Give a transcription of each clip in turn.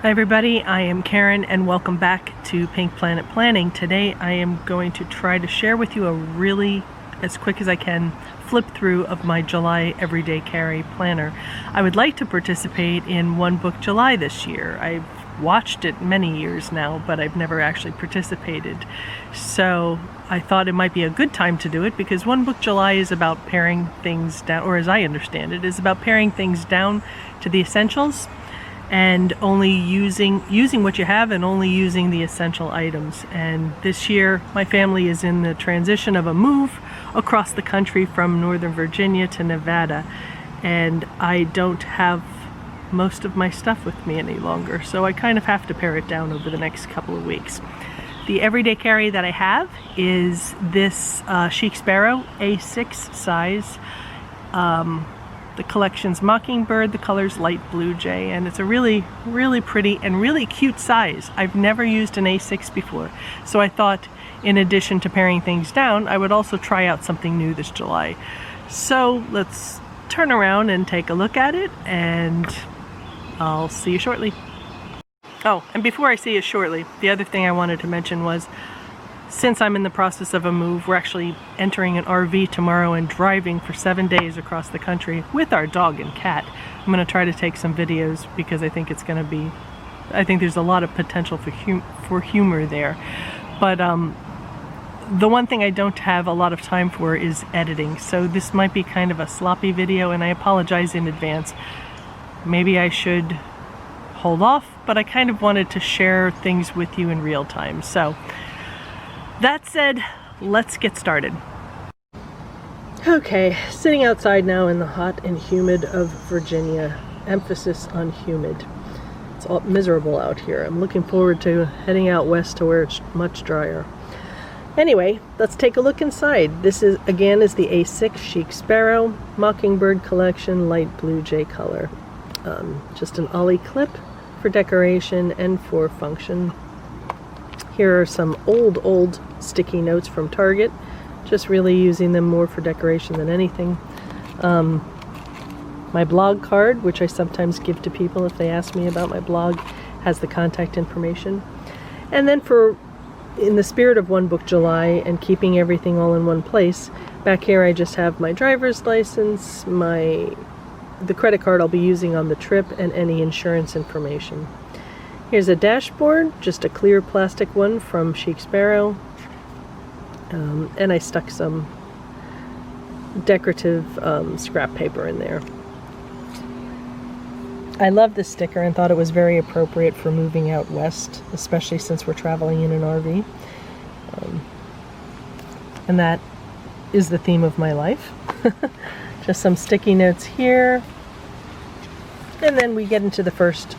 Hi everybody, I am Karen and welcome back to Pink Planet Planning. Today I am going to try to share with you a really, as quick as I can, flip through of my July Everyday Carry planner. I would like to participate in One Book July this year. I've watched it many years now, but I've never actually participated. So I thought it might be a good time to do it because One Book July is about paring things down, or as I understand it, is about paring things down to the essentials and only using what you have and only using the essential items. And this year my family is in the transition of a move across the country from Northern Virginia to Nevada, and I don't have most of my stuff with me any longer, so I kind of have to pare it down over the next couple of weeks. The everyday carry that I have is this Chic Sparrow A6 size. The collection's Mockingbird, the color's Light Blue Jay, and it's a really, really pretty and really cute size. I've never used an A6 before, so I thought in addition to paring things down, I would also try out something new this July. So let's turn around and take a look at it, and I'll see you shortly. Oh, and before I see you shortly, the other thing I wanted to mention was, since I'm in the process of a move, we're actually entering an RV tomorrow and driving for 7 days across the country with our dog and cat. I'm going to try to take some videos because I think it's going to be, I think there's a lot of potential for humor there. But the one thing I don't have a lot of time for is editing, so this might be kind of a sloppy video, and I apologize in advance. Maybe I should hold off, but I kind of wanted to share things with you in real time. So that said, let's get started. Okay, sitting outside now in the hot and humid of Virginia. Emphasis on humid. It's all miserable out here. I'm looking forward to heading out west to where it's much drier. Anyway, let's take a look inside. This is the A6 Chic Sparrow Mockingbird collection, Light Blue Jay color. Just an ollie clip for decoration and for function. Here are some old sticky notes from Target, just really using them more for decoration than anything. My blog card, which I sometimes give to people if they ask me about my blog, has the contact information. And then in the spirit of One Book July and keeping everything all in one place, back here I just have my driver's license, the credit card I'll be using on the trip, and any insurance information. Here's a dashboard, just a clear plastic one from Chic Sparrow, and I stuck some decorative scrap paper in there. I love this sticker and thought it was very appropriate for moving out west, especially since we're traveling in an RV. And that is the theme of my life. Just some sticky notes here. And then we get into the first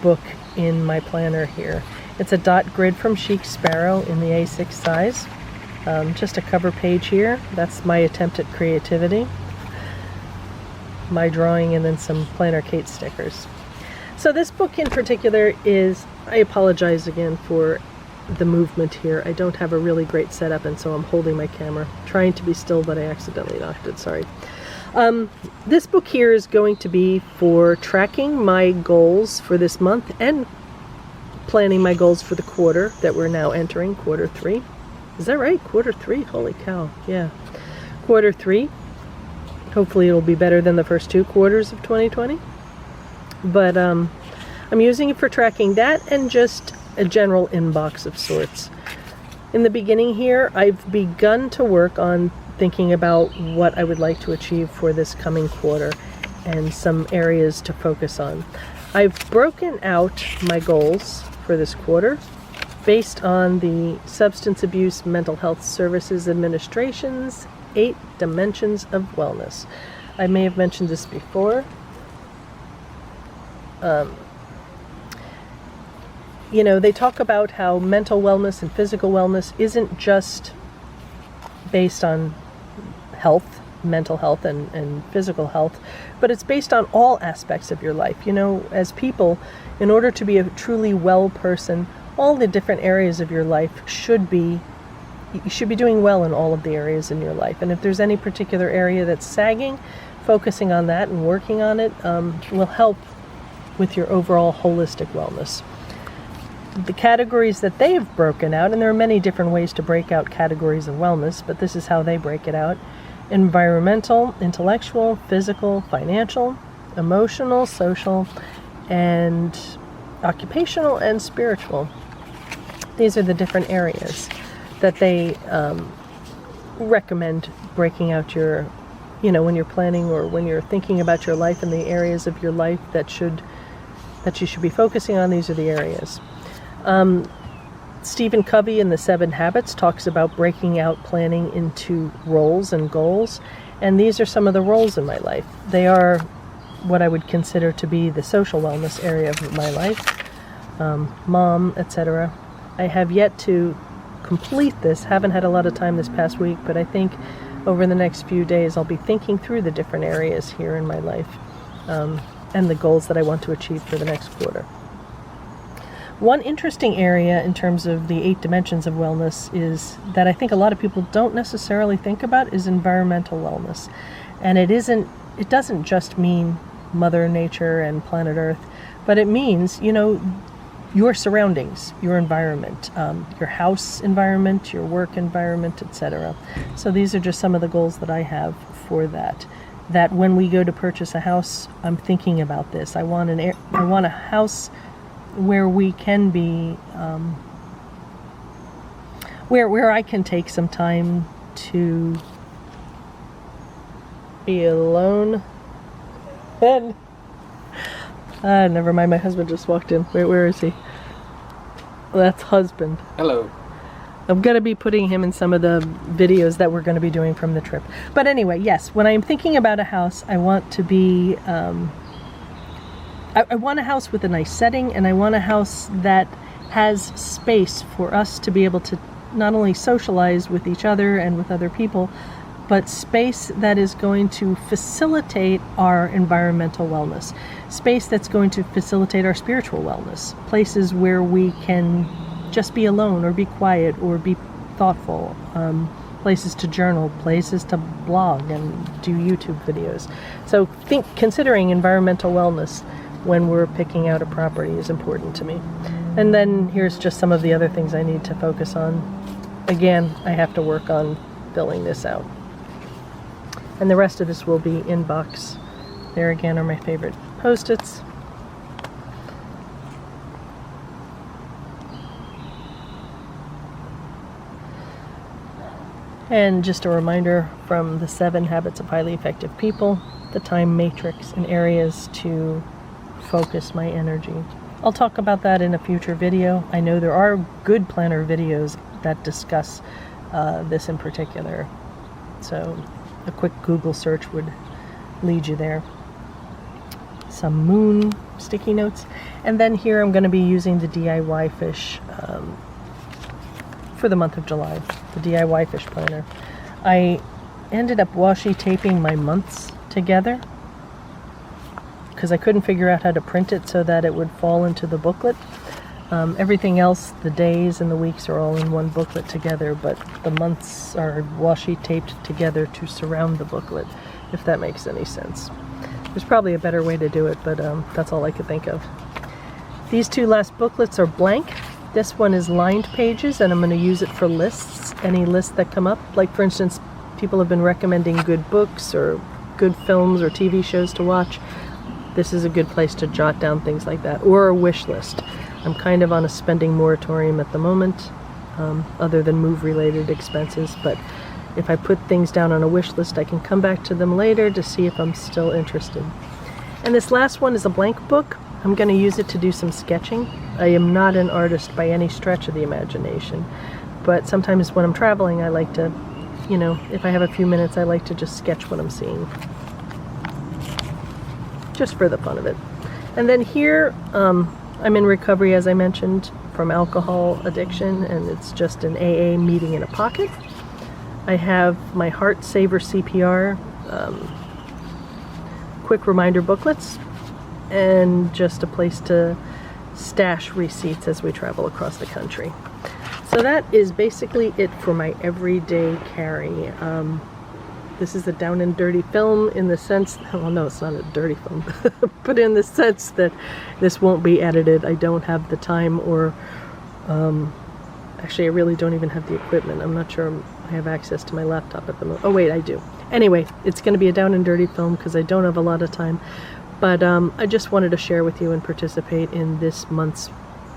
book in my planner here. It's a dot grid from Chic Sparrow in the A6 size. Just a cover page here. That's my attempt at creativity. My drawing, and then some Planner Kate stickers. So this book in particular is, I apologize again for the movement here. I don't have a really great setup, and so I'm holding my camera, trying to be still, but I accidentally knocked it, sorry. This book here is going to be for tracking my goals for this month and planning my goals for the quarter that we're now entering, quarter 3. Is that right? Quarter 3? Holy cow, yeah. Quarter 3. Hopefully it'll be better than the first 2 quarters of 2020. But I'm using it for tracking that and just a general inbox of sorts. In the beginning here, I've begun to work on thinking about what I would like to achieve for this coming quarter and some areas to focus on. I've broken out my goals for this quarter based on the Substance Abuse Mental Health Services Administration's 8 Dimensions of Wellness. I may have mentioned this before. You know, they talk about how mental wellness and physical wellness isn't just based on health, mental health and physical health, but it's based on all aspects of your life. You know, as people, in order to be a truly well person, all the different areas of your life you should be doing well in all of the areas in your life. And if there's any particular area that's sagging, focusing on that and working on it will help with your overall holistic wellness. The categories that they've broken out, and there are many different ways to break out categories of wellness, but this is how they break it out: environmental, intellectual, physical, financial, emotional, social, and occupational and spiritual. These are the different areas that they recommend breaking out your, when you're planning or when you're thinking about your life and the areas of your life that you should be focusing on. These are the areas. Stephen Covey in the 7 Habits talks about breaking out planning into roles and goals, and these are some of the roles in my life. They are what I would consider to be the social wellness area of my life, mom, etc. I have yet to complete this, haven't had a lot of time this past week, but I think over the next few days I'll be thinking through the different areas here in my life and the goals that I want to achieve for the next quarter. One interesting area in terms of the 8 dimensions of wellness is that I think a lot of people don't necessarily think about is environmental wellness. And it doesn't just mean Mother Nature and planet Earth, but it means, your surroundings, your environment, your house environment, your work environment, etc. So these are just some of the goals that I have for that. That when we go to purchase a house, I'm thinking about this. I want a house where we can be, where I can take some time to be alone. And never mind, my husband just walked in. Wait, where is he? That's husband. Hello. I'm going to be putting him in some of the videos that we're going to be doing from the trip. But anyway, yes, when I'm thinking about a house, I want to be, I want a house with a nice setting, and I want a house that has space for us to be able to not only socialize with each other and with other people, but space that is going to facilitate our environmental wellness, space that's going to facilitate our spiritual wellness, places where we can just be alone or be quiet or be thoughtful, places to journal, places to blog and do YouTube videos. So considering environmental wellness when we're picking out a property is important to me. And then here's just some of the other things I need to focus on. Again, I have to work on filling this out. And the rest of this will be inbox. There again are my favorite Post-its. And just a reminder from the 7 Habits of Highly Effective People, the time matrix and areas to focus my energy. I'll talk about that in a future video. I know there are good planner videos that discuss this in particular. So a quick Google search would lead you there. Some moon sticky notes. And then here I'm going to be using the DIY fish for the month of July, the DIY fish planner. I ended up washi taping my months together because I couldn't figure out how to print it so that it would fall into the booklet. Everything else, the days and the weeks, are all in one booklet together, but the months are washi taped together to surround the booklet, if that makes any sense. There's probably a better way to do it, but that's all I could think of. These 2 last booklets are blank. This one is lined pages, and I'm going to use it for lists, any lists that come up. Like, for instance, people have been recommending good books or good films or TV shows to watch. This is a good place to jot down things like that, or a wish list. I'm kind of on a spending moratorium at the moment, other than move-related expenses, but if I put things down on a wish list, I can come back to them later to see if I'm still interested. And this last one is a blank book. I'm going to use it to do some sketching. I am not an artist by any stretch of the imagination, but sometimes when I'm traveling, I like to, if I have a few minutes, I like to just sketch what I'm seeing, just for the fun of it. And then here, I'm in recovery, as I mentioned, from alcohol addiction, and it's just an AA meeting in a pocket. I have my Heart Saver CPR quick reminder booklets, and just a place to stash receipts as we travel across the country. So that is basically it for my everyday carry. This is a down and dirty film in the sense, well no, it's not a dirty film, but in the sense that this won't be edited. I don't have the time, or actually I really don't even have the equipment. I'm not sure I have access to my laptop at the moment. Oh wait, I do. Anyway, it's going to be a down and dirty film because I don't have a lot of time, but I just wanted to share with you and participate in this month's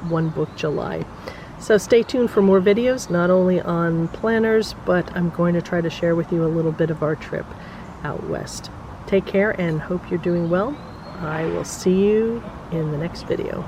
One Book July. So stay tuned for more videos, not only on planners, but I'm going to try to share with you a little bit of our trip out west. Take care and hope you're doing well. I will see you in the next video.